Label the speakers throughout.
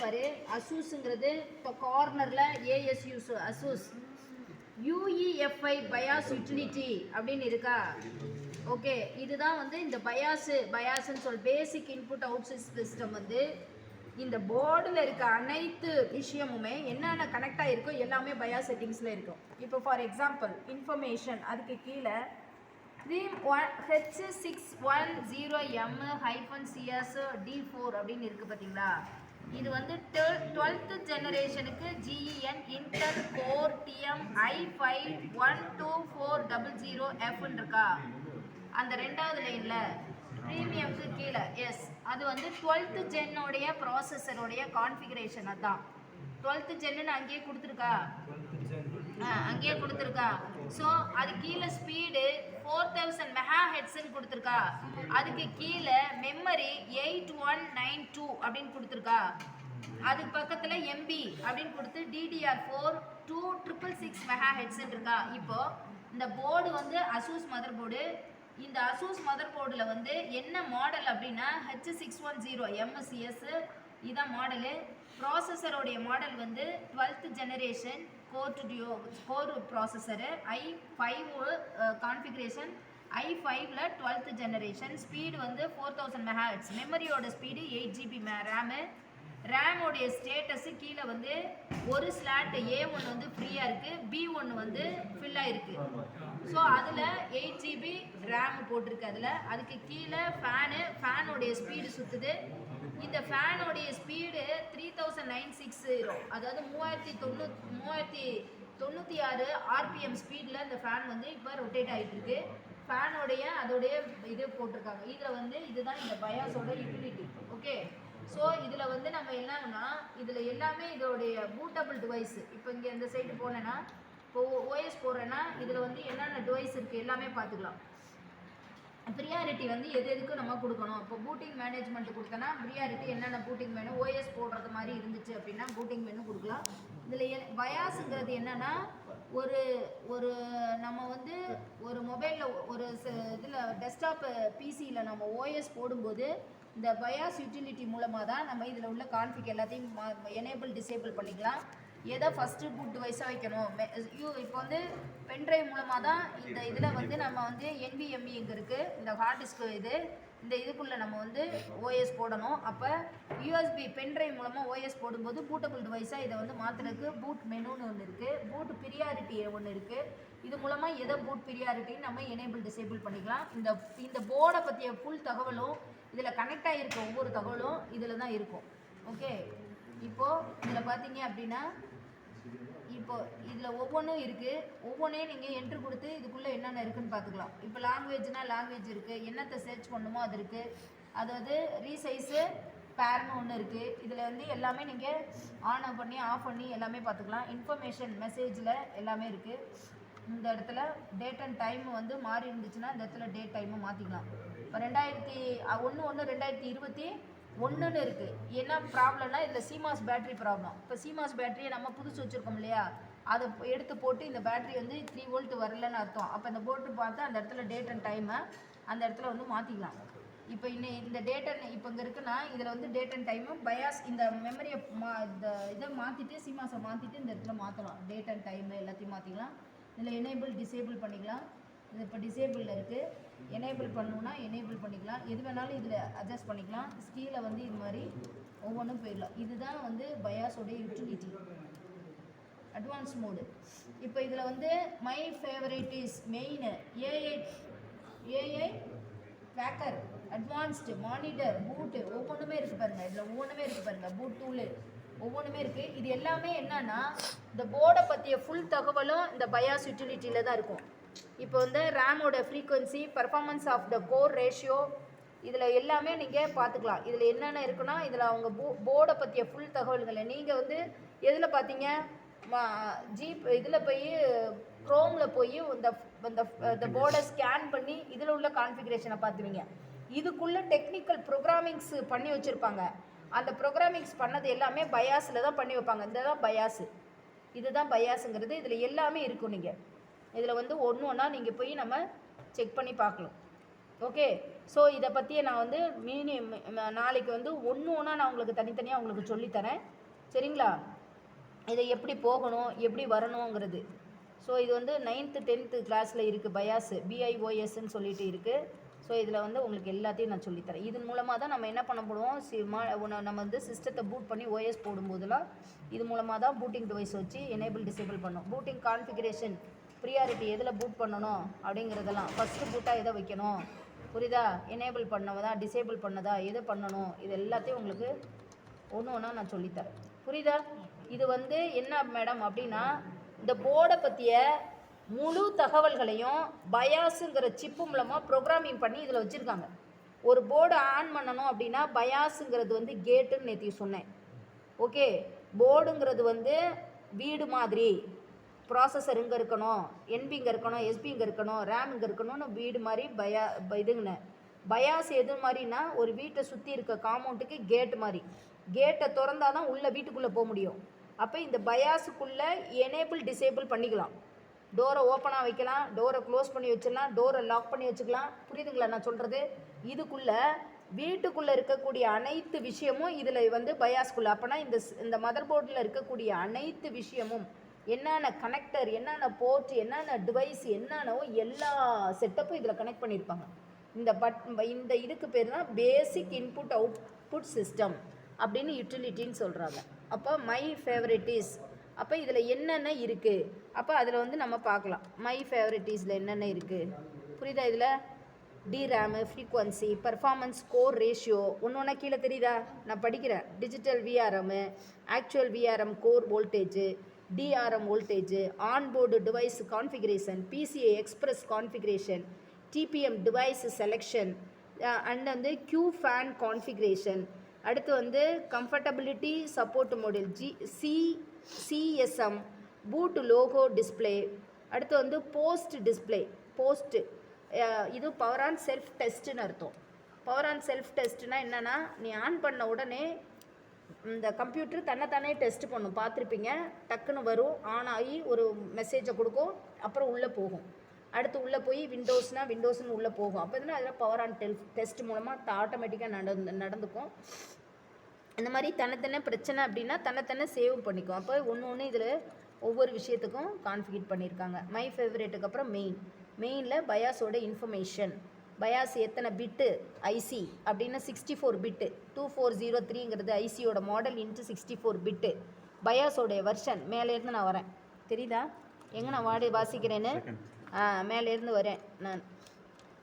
Speaker 1: பாரு, அசூஸுங்கிறது இப்போ கார்னரில் ஏஎஸ்யூஸ் அசூஸ் யூஇஎஃப்ஐ பயாஸ் யூட்டிலிட்டி அப்படின்னு இருக்கா. ஓகே, இதுதான் வந்து இந்த பயாஸ்ன்னு சொல் பேசிக் இன்புட் அவுட் சிஸ்டம் வந்து இந்த போர்டில் இருக்க அனைத்து விஷயமுமே என்னென்ன கனெக்ட் ஆகிருக்கோ எல்லாமே பயாஸ் செட்டிங்ஸில் இருக்கும். இப்போ ஃபார் எக்ஸாம்பிள் இன்ஃபர்மேஷன், அதுக்கு கீழே H610M-CS-D4 அப்படின்னு இருக்குது பார்த்தீங்களா. இது வந்து 12th ஜெனரேஷனுக்கு ஜிஇஎன் இன்டெல் கோர் டிஎம் i5-12400Fன்னு இருக்கா. அந்த ரெண்டாவது லைனில் ப்ரீமியம்க்கு கீழே எஸ், அது வந்து 12th ஜென்னோடைய ப்ராசஸரோடைய கான்ஃபிகரேஷன். அதுதான் 12th ஜென்னு அங்கேயே கொடுத்துருக்கா, அங்கேயே கொடுத்துருக்கா. ஸோ அது கீழே ஸ்பீடு 4000 மெகாஹெட்ஸ்ன்னு கொடுத்துருக்கா. அதுக்கு கீழே மெமரி 8192 அப்படின்னு கொடுத்துருக்கா. அதுக்கு பக்கத்தில் எம்பி அப்படின்னு கொடுத்து DDR4 2666 மெகாஹெட்ஸ்ன்னு இருக்கா. இப்போ இந்த போர்டு வந்து அசூஸ் மதர் போர்டு. இந்த அசூஸ் மதர் போர்டில் வந்து என்ன மாடல் அப்படின்னா H610MCS இதான் மாடலு. ப்ராசஸரோடைய மாடல் வந்து 12th generation Core processor i5 configuration i5ல் 12th ஜெனரேஷன். ஸ்பீடு வந்து 4000 மெகாஹெட்ஸ். மெமரியோட ஸ்பீடு 8GB ரேமு. ரேமோடைய ஸ்டேட்டஸு கீழே வந்து ஒரு ஸ்லாட் A1 வந்து ஃப்ரீயாக இருக்குது, B1 வந்து ஃபில்லாக இருக்குது. ஸோ அதில் 8GB ரேம் போட்டிருக்கு. அதுக்கு கீழே ஃபேனோடைய ஸ்பீடு சுற்றுது. இந்த ஃபேனோடைய ஸ்பீடு 3960, அதாவது 3096 RPM ஸ்பீடில் இந்த ஃபேன் வந்து இப்போ ரொட்டேட் ஆகிட்டு இருக்கு. ஃபேனோடைய அதோடைய இது போட்டிருக்காங்க. இதில் வந்து இதுதான் இந்த பயாஸோட யூட்டிலிட்டி. ஓகே, ஸோ இதில் வந்து நம்ம என்னன்னா இதில் எல்லாமே இதோடைய பூட்டபிள் டிவைஸ். இப்போ இங்கே இந்த சைடு போனேன்னா, இப்போ ஓஎஸ் போடுறேன்னா இதில் வந்து என்னென்ன டிவைஸ் இருக்குது எல்லாமே பார்த்துக்கலாம். ப்ரியாரிட்டி வந்து எதுக்கு நம்ம கொடுக்கணும். இப்போ பூட்டிங் மேனேஜ்மெண்ட் கொடுத்தனா ப்ரியாரிட்டி என்னென்ன பூட்டிங் மெனு ஓஎஸ் போடுறது மாதிரி இருந்துச்சு அப்படின்னா பூட்டிங் மெனு கொடுக்கலாம். இதில் பயாஸுங்கிறது என்னென்னா ஒரு நம்ம வந்து ஒரு மொபைலில் ஒரு இதில் டெஸ்க்டாப் பிசியில் நம்ம ஓஎஸ் போடும்போது இந்த பயாஸ் யூட்டிலிட்டி மூலமாக தான் நம்ம இதில் உள்ள கான்ஃபிக் எல்லாத்தையும் எனேபிள் டிசேபிள் பண்ணிக்கலாம். எதை ஃபஸ்ட்டு பூட் டிவைஸாக வைக்கணும். இப்போ வந்து பென்ட்ரைவ் மூலமாக தான் இந்த இதில் வந்து நம்ம வந்து NVMe இங்கே இருக்குது, இந்த ஹார்ட் டிஸ்க்கு இந்த இதுக்குள்ளே நம்ம வந்து ஓஎஸ் போடணும். அப்போ யூஎஸ்பி பென்ட்ரைவ் மூலமாக ஓஎஸ் போடும்போது பூட்டபிள் டிவைஸாக இதை வந்து மாற்றுறதுக்கு பூட் மெனுன்னு ஒன்று இருக்குது, பூட் ப்ரியாரிட்டி ஒன்று இருக்குது. இது மூலமாக எதை பூட் ப்ரியாரிட்டின்னு நம்ம எனேபிள் டிசேபிள் பண்ணிக்கலாம். இந்த போர்டை பற்றிய ஃபுல் தகவலும் இதில் கனெக்ட் ஆகியிருக்க ஒவ்வொரு தகவலும் இதில் தான் இருக்கும். ஓகே, இப்போது இதில் பார்த்தீங்க அப்படின்னா இப்போது இதில் ஒவ்வொன்றும் இருக்குது. ஒவ்வொன்றையும் நீங்கள் என்ட்ரு கொடுத்து இதுக்குள்ளே என்னென்ன இருக்குதுன்னு பார்த்துக்கலாம். இப்போ லாங்குவேஜ்னால் லாங்குவேஜ் இருக்குது, என்னத்தை சர்ச் பண்ணுமோ அது இருக்குது. அதாவது ரீசைஸு பேர்னு ஒன்று இருக்குது. இதில் வந்து எல்லாமே நீங்கள் ஆன் பண்ணி ஆஃப் பண்ணி எல்லாமே பார்த்துக்கலாம். இன்ஃபர்மேஷன் மெசேஜில் எல்லாமே இருக்குது. இந்த இடத்துல டேட் அண்ட் டைம் வந்து மாறி இருந்துச்சுன்னா இந்த இடத்துல டேட் டைமை மாற்றிக்கலாம். இப்போ 2021 இருக்குது. என்ன ப்ராப்ளம்னா இதில் சிமாஸ் பேட்டரி ப்ராப்ளம். இப்போ சிமாஸ் பேட்டரியை நம்ம புதுசு வச்சுருக்கோம் இல்லையா, அதை எடுத்து போட்டு இந்த பேட்டரி வந்து 3 வோல்ட் வரலன்னு அர்த்தம். அப்போ இந்த போட்டு பார்த்தா அந்த இடத்துல டேட் அண்ட் டைமை அந்த இடத்துல வந்து மாற்றிக்கலாம். இப்போ இந்த டேட் அண்ட் இப்போ இங்கே இருக்குன்னா இதில் வந்து டேட் அண்ட் டைமும் பயாஸ் இந்த மெமரியை இந்த இதை மாற்றிட்டு சிமாஸை மாற்றிட்டு இந்த இடத்துல மாற்றலாம். டேட் அண்ட் டைமு எல்லாத்தையும் மாற்றிக்கலாம். இதில் எனேபிள் டிசேபிள் பண்ணிக்கலாம். இது இப்போ டிசேபிளில் இருக்குது. எனேபிள் பண்ணணுன்னா எனேபிள் பண்ணிக்கலாம். எது வேணாலும் இதில் அட்ஜஸ்ட் பண்ணிக்கலாம். ஸ்கீலை வந்து இது மாதிரி ஒவ்வொன்றும் போயிடலாம். இதுதான் வந்து பயாஸோடைய யூட்டிலிட்டி அட்வான்ஸ் மோடு. இப்போ இதில் வந்து my favourite is main AI tracker advanced monitor பூட்டு ஒவ்வொன்றுமே இருக்குது பாருங்கள். இதில் ஒவ்வொன்றுமே இருக்குது பாருங்கள். பூட் டூலு ஒவ்வொன்றுமே இருக்குது. இது எல்லாமே என்னன்னா இந்த போர்டை பற்றிய ஃபுல் தகவலும் இந்த பயாஸ் யூட்டிலிட்டியில் தான் இருக்கும். இப்போ வந்து ரேமோட frequency, performance of the core ratio, இதில் எல்லாமே நீங்கள் பார்த்துக்கலாம். இதில் என்னென்ன இருக்குன்னா இதில் அவங்க போர்டை பற்றிய ஃபுல் தகவல்களை நீங்கள் வந்து எதில் பார்த்தீங்க இதில் போய் க்ரோமில் போய் இந்த போர்டை ஸ்கேன் பண்ணி இதில் உள்ள கான்ஃபிகரேஷனை பார்த்துருவீங்க. இதுக்குள்ளே டெக்னிக்கல் ப்ரோக்ராமிங்ஸ் பண்ணி வச்சுருப்பாங்க. அந்த ப்ரோக்ராமிங்ஸ் பண்ணது எல்லாமே பயாஸில் தான் பண்ணி வைப்பாங்க. இதுதான் பயாஸு, இதுதான் பயாஸுங்கிறது. இதில் எல்லாமே இருக்கும். நீங்கள் இதில் வந்து ஒன்று ஒன்றா நீங்கள் போய் நம்ம செக் பண்ணி பார்க்கலாம். ஓகே. ஸோ இதை பற்றியே நான் வந்து நாளைக்கு வந்து ஒன்று ஒன்றா நான் உங்களுக்கு தனித்தனியாக உங்களுக்கு சொல்லித்தரேன். சரிங்களா? இதை எப்படி போகணும், எப்படி வரணுங்கிறது. ஸோ இது வந்து 9th 10th கிளாஸில் இருக்குது. பயாஸ் BIOSன்னு சொல்லிட்டு இருக்குது. ஸோ இதில் வந்து உங்களுக்கு எல்லாத்தையும் நான் சொல்லித்தரேன். இதன் மூலமாக தான் நம்ம என்ன பண்ண போடுவோம், நம்ம வந்து சிஸ்டத்தை பூட் பண்ணி OS போடும்போதெல்லாம் இது மூலமாக தான் பூட்டிங் டிவைஸ் வச்சு எனேபிள் டிசேபிள் பண்ணணும். பூட்டிங் கான்ஃபிகரேஷன் ப்ரியாரிட்டி எதில் பூட் பண்ணணும் அப்படிங்கிறதெல்லாம் ஃபஸ்ட்டு பூட்டாக எதை வைக்கணும், புரியுதா? எனேபிள் பண்ணவதா டிசேபிள் பண்ணதா எதை பண்ணணும், இது எல்லாத்தையும் உங்களுக்கு ஒன்று ஒன்றா நான் சொல்லித்தரேன். புரியுதா? இது வந்து என்ன மேடம் அப்படின்னா, இந்த போர்டை பற்றிய முழு தகவல்களையும் பயாஸுங்கிற சிப்பு மூலமாக ப்ரோக்ராமிங் பண்ணி இதில் வச்சுருக்காங்க. ஒரு போர்டு ஆன் பண்ணணும் அப்படின்னா பயாஸுங்கிறது வந்து கேட்டுன்னு நேற்று சொன்னேன். ஓகே. போர்டுங்கிறது வந்து வீடு மாதிரி, ப்ராசஸர் இங்கே இருக்கணும், NB இங்கே இருக்கணும், SB இங்கே இருக்கணும், ரேம் இங்கே இருக்கணும்னு வீடு மாதிரி இதுங்கண்ணே. பயாஸ் எது மாதிரினா ஒரு வீட்டை சுற்றி இருக்க காம்பவுண்டுக்கு கேட்டு மாதிரி. கேட்டை திறந்தால் தான் உள்ளே வீட்டுக்குள்ளே போக முடியும். அப்போ இந்த பயாஸுக்குள்ளே எனேபிள் டிசேபிள் பண்ணிக்கலாம். டோரை ஓப்பனாக வைக்கலாம், டோரை க்ளோஸ் பண்ணி வச்சிடலாம், டோரை லாக் பண்ணி வச்சுக்கலாம். புரியுதுங்களா நான் சொல்கிறது? இதுக்குள்ளே வீட்டுக்குள்ளே இருக்கக்கூடிய அனைத்து விஷயமும் இதில் வந்து பயாஸ்குள்ளே. அப்போனா இந்த மதர் போர்டில் இருக்கக்கூடிய அனைத்து விஷயமும் என்னென்ன கனெக்டர், என்னென்ன போர்ட், என்னென்ன டிவைஸ், என்னென்னவோ எல்லா செட்டப்பும் இதில் கனெக்ட் பண்ணியிருப்பாங்க. இந்த இதுக்கு பேர் தான் பேசிக் இன்புட் அவுட்புட் சிஸ்டம் அப்படின்னு யூட்டிலிட்டின்னு சொல்கிறாங்க. அப்போ மை ஃபேவரட்டிஸ், அப்போ இதில் என்னென்ன இருக்குது, அப்போ அதில் வந்து நம்ம பார்க்கலாம் மை ஃபேவரட்டிஸில் என்னென்ன இருக்குது. புரியுதா? இதில் DRAM, frequency, performance, score ratio ஒன்று ஒன்றா கீழே தெரியுதா? நான் படிக்கிறேன். Digital VRM, actual VRM core voltage, DRM voltage, onboard device configuration, PCI express configuration, TPM device selection, and வந்து Q ஃபேன் கான்ஃபிகரேஷன். அடுத்து வந்து compatibility support model CSM, boot logo display. அடுத்து வந்து போஸ்ட் டிஸ்பிளே. இது பவர் ஆன் செல்ஃப் டெஸ்ட்டுன்னு அர்த்தம். Power on self டெஸ்ட்னா என்னென்னா, நீ ஆன் பண்ண உடனே இந்த கம்ப்யூட்டர் தன்னைத்தானே டெஸ்ட் பண்ணும். பார்த்துருப்பீங்க, டக்குன்னு வரும், ஆன் ஆகி ஒரு மெசேஜை கொடுக்கும், அப்புறம் உள்ளே போகும். அடுத்து உள்ளே போய் விண்டோஸ்னு உள்ளே போகும். அப்போ இதுனா அதில் பவர் ஆன் டெஸ்ட் மூலமாக ஆட்டோமேட்டிக்காக நடந்துக்கும். இந்த மாதிரி தன்னைத்தானே பிரச்சனை அப்படின்னா தன்னைத்தானே சேவ் பண்ணிக்கும். அப்போ ஒன்று இதில் ஒவ்வொரு விஷயத்துக்கும் கான்ஃபிகர் பண்ணியிருக்காங்க. மை ஃபேவரேட்டுக்கு அப்புறம் மெயினில் பயாஸோட இன்ஃபர்மேஷன். பயாஸ் எத்தனை பிட்டு ஐசி அப்படின்னு 64 பிட்டு. 2403ங்கிறது ஐசியோட மாடல் இன்ட்டு 64 பிட்டு. பயாஸோடைய வெர்ஷன் மேலேருந்து நான் வரேன். தெரியுதா எங்கே நான் வாசிக்கிறேன்னு? மேலேருந்து வரேன் நான்.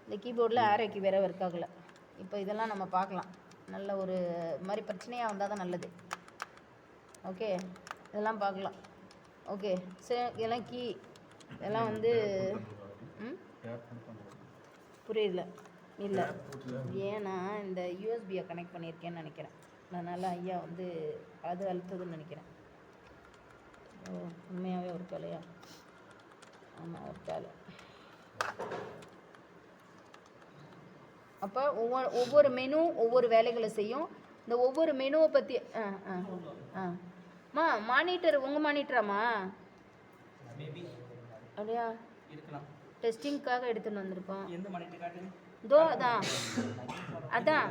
Speaker 1: இந்த கீபோர்டில் ஆரோக்கி வேற ஒர்க் ஆகலை. இப்போ இதெல்லாம் நம்ம பார்க்கலாம். நல்ல ஒரு மாதிரி பிரச்சனையாக வந்தால் தான் நல்லது. ஓகே, இதெல்லாம் பார்க்கலாம். ஓகே, சரி. இதெல்லாம் இதெல்லாம் வந்து புரியல. இல்லை, ஏன்னா இந்த யூஎஸ்பியை கனெக்ட் பண்ணியிருக்கேன்னு நினைக்கிறேன். அதனால் ஐயா வந்து அது அழுத்ததுன்னு நினைக்கிறேன். உண்மையாகவே ஒரு வேலையா? ஆமாம், ஒரு வேலை. அப்போ ஒவ்வொரு மெனு ஒவ்வொரு வேலைகளை செய்யும். இந்த ஒவ்வொரு மெனுவை பற்றி மானிட்டர் உங்கள் மானிட்டராம்மா? அப்படியா? டெஸ்டிங்காக எடுத்துன்னு வந்திருக்கோம். இதோ அதான்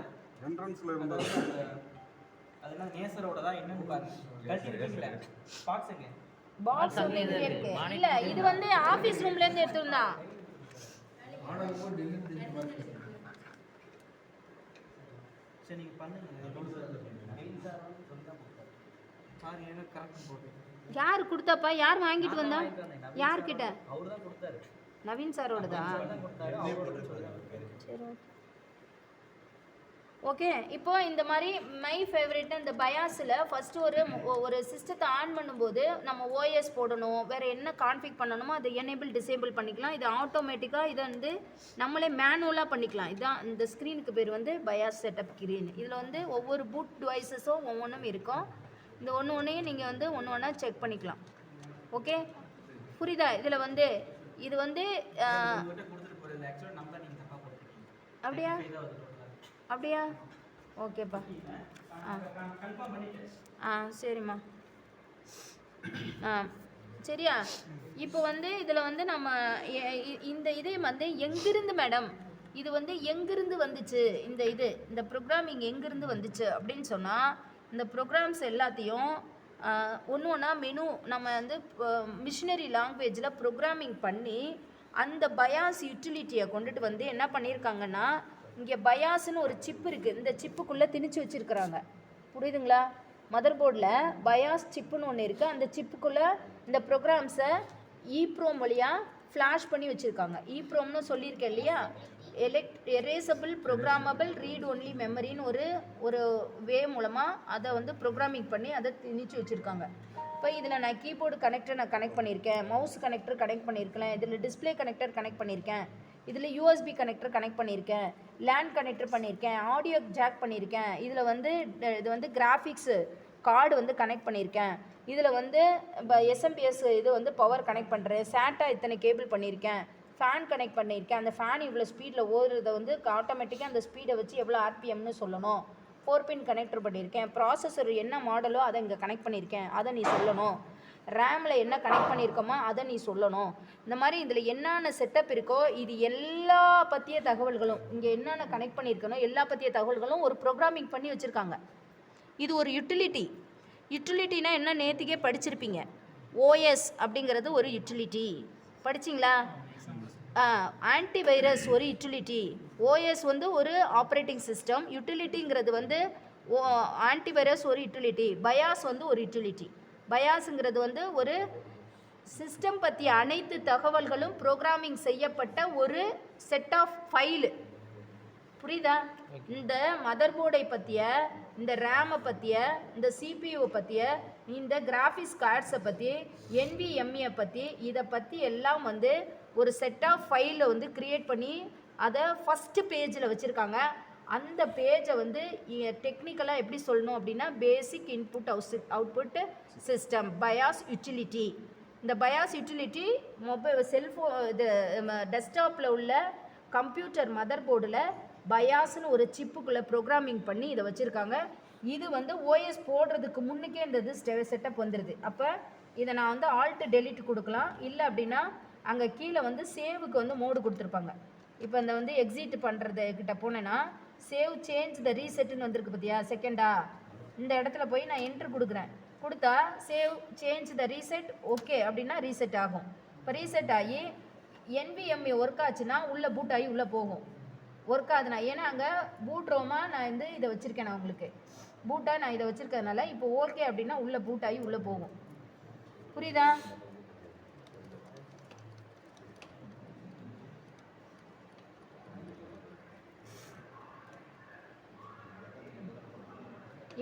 Speaker 1: பாக்ஸ் இருக்கு. இல்ல, இது வந்து ஆபீஸ் ரூம்ல இருந்து எடுத்துருந்தான். யார் கொடுத்தாப்பா? யார் வாங்கிட்டு வந்தா? யார்கிட்ட? நவீன் சாரோடதா? சரி, ஓகே. இப்போ இந்த மாதிரி மை ஃபேவரட் இந்த பயாஸில் ஃபஸ்ட்டு ஒரு சிஸ்டத்தை ஆன் பண்ணும்போது நம்ம OS போடணும், வேறு என்ன கான்ஃபிக் பண்ணணுமோ அதை எனேபிள் டிசேபிள் பண்ணிக்கலாம். இது ஆட்டோமேட்டிக்காக இதை வந்து நம்மளே மேனுவலாக பண்ணிக்கலாம். இதுதான் இந்த ஸ்க்ரீனுக்கு பேர் வந்து பயாஸ் செட்டப் ஸ்க்ரீன். இதில் வந்து ஒவ்வொரு பூட் டிவைஸஸும் ஒவ்வொன்றும் இருக்கும். இந்த ஒன்றையும் நீங்கள் வந்து ஒன்று ஒன்றா செக் பண்ணிக்கலாம். ஓகே, புரியுதா? இதில் வந்து இது வந்து அப்படியா? ஓகேப்பா. சரிம்மா. சரியா? இப்போ வந்து இதில் வந்து நம்ம இந்த இதே வந்து எங்கிருந்து மேடம் இது வந்து எங்கிருந்து வந்துச்சு, இந்த ப்ரோக்ராமிங் எங்கிருந்து வந்துச்சு அப்படின்னு சொன்னால், இந்த ப்ரோக்ராம்ஸ் எல்லாத்தையும் ஒன்று ஒன்றா மெனு நம்ம வந்து மிஷினரி லாங்குவேஜில் ப்ரோக்ராமிங் பண்ணி அந்த பயாஸ் யூட்டிலிட்டியை கொண்டுட்டு வந்து என்ன பண்ணியிருக்காங்கன்னா, இங்கே பயாஸ்னு ஒரு சிப் இருக்குது, இந்த சிப்புக்குள்ளே திணிச்சு வச்சுருக்குறாங்க. புரியுதுங்களா? மதர் போர்டில் பயாஸ் சிப்புன்னு ஒன்று இருக்குது, அந்த சிப்புக்குள்ளே இந்த ப்ரோக்ராம்ஸை ஈப்ரோம் வழியாக ஃப்ளாஷ் பண்ணி வச்சுருக்காங்க. ஈப்ரோம்னு சொல்லியிருக்கேன் இல்லையா, எரேசபிள் ப்ரோக்ராமபிள் ரீட் ஒன்லி மெமரின்னு ஒரு வே மூலமாக அதை வந்து ப்ரோக்ராமிங் பண்ணி அதை திணிச்சு வச்சுருக்காங்க. இப்போ இதில் நான் கீபோர்டு கனெக்டர் நான் கனெக்ட் பண்ணியிருக்கேன், மவுஸ் கனெக்டர் கனெக்ட் பண்ணியிருக்கேன், இதில் டிஸ்பிளே கனெக்டர் கனெக்ட் பண்ணியிருக்கேன், இதில் யூஎஸ்பி கனெக்டர் கனெக்ட் பண்ணியிருக்கேன், லேண்ட் கனெக்டர் பண்ணியிருக்கேன், ஆடியோ ஜாக் பண்ணியிருக்கேன், இதில் வந்து இது வந்து கிராஃபிக்ஸு கார்டு வந்து கனெக்ட் பண்ணியிருக்கேன், இதில் வந்து இப்போ எஸ்எம்பிஎஸ் இது வந்து பவர் கனெக்ட் பண்ணுறேன், சேட்டா இத்தனை கேபிள் பண்ணியிருக்கேன், ஃபேன் கனெக்ட் பண்ணியிருக்கேன், அந்த ஃபேன் இவ்வளோ ஸ்பீடில் ஓடுறத வந்து ஆட்டோமேட்டிக்காக அந்த ஸ்பீடை வச்சு எவ்வளோ ஆர்பிஎம்னு சொல்லணும், 4 பின் கனெக்டர் பண்ணியிருக்கேன், ப்ராசஸர் என்ன மாடலோ அதை இங்கே கனெக்ட் பண்ணியிருக்கேன் அதை நீ சொல்லணும், ரேமில் என்ன கனெக்ட் பண்ணியிருக்கோமோ அதை நீ சொல்லணும். இந்த மாதிரி இதில் என்னென்ன செட்டப் இருக்கோ இது எல்லா பற்றிய தகவல்களும், இங்கே என்னென்ன கனெக்ட் பண்ணியிருக்கணும் எல்லா பற்றிய தகவல்களும் ஒரு ப்ரோக்ராமிங் பண்ணி வச்சுருக்காங்க. இது ஒரு யூட்டிலிட்டினா என்ன நேற்றுக்கே படிச்சிருப்பீங்க. ஓஎஸ் அப்படிங்கிறது ஒரு யூட்டிலிட்டி படிச்சிங்களா? ஆன்டிவைரஸ் ஒரு யூட்டிலிட்டி, ஓஎஸ் வந்து ஒரு ஆப்ரேட்டிங் சிஸ்டம், யூட்டிலிட்டிங்கிறது வந்து ஆன்டிவைரஸ் ஒரு யூட்டிலிட்டி, பயாஸ் வந்து ஒரு யூட்டிலிட்டி. பயாஸுங்கிறது வந்து ஒரு சிஸ்டம் பற்றிய அனைத்து தகவல்களும் ப்ரோக்ராமிங் செய்யப்பட்ட ஒரு செட் ஆஃப் ஃபைலு. புரியுதா? இந்த மதர் போர்டை பற்றிய, இந்த ரேமை பற்றிய, இந்த சிபியூவை பற்றிய, இந்த கிராஃபிக்ஸ் கார்ட்ஸை பற்றி, NVMe பற்றி, இதை பற்றி எல்லாம் வந்து ஒரு செட் ஆஃப் ஃபைலை வந்து க்ரியேட் பண்ணி அதை ஃபஸ்ட்டு பேஜில் வச்சுருக்காங்க. அந்த பேஜை வந்து டெக்னிக்கலாக எப்படி சொல்லணும் அப்படின்னா basic input output system BIOS utility. இந்த பயாஸ் யூட்டிலிட்டி இது டெஸ்க்டாப்பில் உள்ள கம்ப்யூட்டர் மதர் போர்டில் பயாஸ்னு ஒரு சிப்புக்குள்ளே ப்ரோக்ராமிங் பண்ணி இதை வச்சுருக்காங்க. இது வந்து ஓஎஸ் போடுறதுக்கு முன்னுக்கே இந்த இது செட்டப் வந்துடுது. அப்போ இதை நான் வந்து ஆல்ட் டெலிட் கொடுக்கலாம், இல்லை அப்படின்னா அங்கே கீழே வந்து சேவுக்கு வந்து மோடு கொடுத்துருப்பாங்க. இப்போ இந்த வந்து எக்ஸிட் பண்ணுறது கிட்ட போனேன்னா சேவ் சேஞ்ச் த ரீசெட்டுன்னு வந்திருக்கு பார்த்தியா செகண்டா, இந்த இடத்துல போய் நான் என்ட்ரு கொடுக்குறேன், கொடுத்தா save change the reset okay அப்படின்னா ரீசெட் ஆகும். இப்போ ரீசெட் ஆகி NVMe ஒர்க் ஆச்சுன்னா உள்ளே பூட் ஆகி உள்ளே போகும். ஒர்க் ஆகுதுண்ணா, ஏன்னா அங்கே பூட் ரோமாக நான் வந்து இதை வச்சுருக்கேன், நான் உங்களுக்கு பூட்டாக நான் இதை வச்சுருக்கிறதுனால இப்போ ஓகே அப்படின்னா உள்ளே பூட் ஆகி உள்ளே போகும். புரியுதா?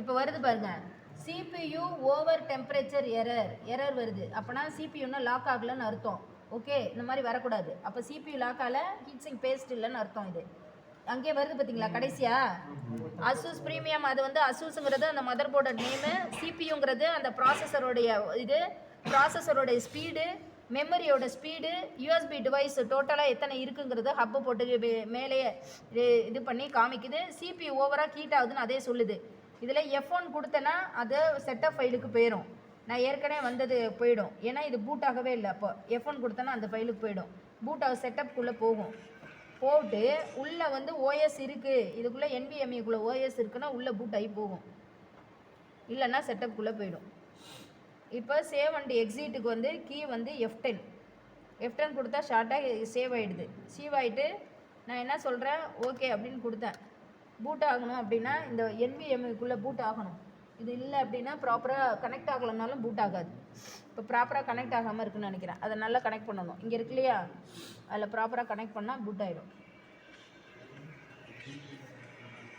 Speaker 1: இப்போ வருது பாருங்க, CPU ஓவர் டெம்பரேச்சர் எரர் வருது. அப்போனா சிபியூன்னா லாக் ஆகலன்னு அர்த்தம். ஓகே, இந்த மாதிரி வரக்கூடாது. அப்போ CPU லாக் ஆகல, ஹீட்ஸிங் பேஸ்ட் இல்லைன்னு அர்த்தம். இது அங்கே வருது பார்த்தீங்களா கடைசியா, அசூஸ் ப்ரீமியம். அது வந்து அசூஸுங்கிறது அந்த மதர் போர்டோட நேமு, சிபியூங்கிறது அந்த ப்ராசஸரோடைய இது, ப்ராசஸரோடைய ஸ்பீடு, மெமரியோட ஸ்பீடு, யூஎஸ்பி டிவைஸ் டோட்டலாக எத்தனை இருக்குங்கிறது ஹப்பு போட்டு மேலேயே இது பண்ணி காமிக்குது. CPU ஓவராக ஹீட் ஆகுதுன்னு அதே சொல்லுது. இதில் F1 கொடுத்தேன்னா அது செட்டப் ஃபைலுக்கு போயிடும், நான் ஏற்கனவே வந்தது போயிடும், ஏன்னா இது பூட் ஆகவே இல்லை. அப்போ F1 கொடுத்தேன்னா அந்த ஃபைலுக்கு போயிடும், பூட் ஆக செட்டப்புக்குள்ளே போகும். போட்டு உள்ளே வந்து ஓஎஸ் இருக்குது, இதுக்குள்ளே NVMe ஓஎஸ் இருக்குன்னா உள்ளே பூட் ஆகி போகும், இல்லைன்னா செட்டப்புக்குள்ளே போயிடும். இப்போ சேவ் அண்ட் எக்ஸிட்டுக்கு வந்து கீ வந்து F10 கொடுத்தா ஷார்ட்டாக சேவ் ஆகிடுது. சேவ் ஆகிட்டு நான் என்ன சொல்கிறேன், ஓகே அப்படின்னு கொடுத்தேன். பூட் ஆகணும் அப்படின்னா இந்த NVMe பூட் ஆகணும், இது இல்லை அப்படின்னா ப்ராப்பராக கனெக்ட் ஆகலைனாலும் பூட் ஆகாது. இப்போ ப்ராப்பராக கனெக்ட் ஆகாமல் இருக்குன்னு நினைக்கிறேன், அதை நல்லா கனெக்ட் பண்ணணும். இங்கே இருக்கு இல்லையா, அதில் ப்ராப்பராக கனெக்ட் பண்ணால் பூட் ஆகிடும்.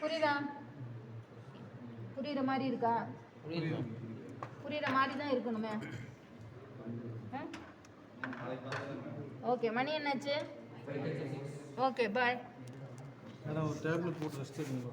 Speaker 1: புரியுதா? புரியுற மாதிரி இருக்கா? புரியுற மாதிரி தான் இருக்கணுமே. ஓகே, மணி என்னாச்சு? Okay bye.
Speaker 2: ஒரு டேப்லெட் போட்டு ரெஸ்ட் எடுங்க.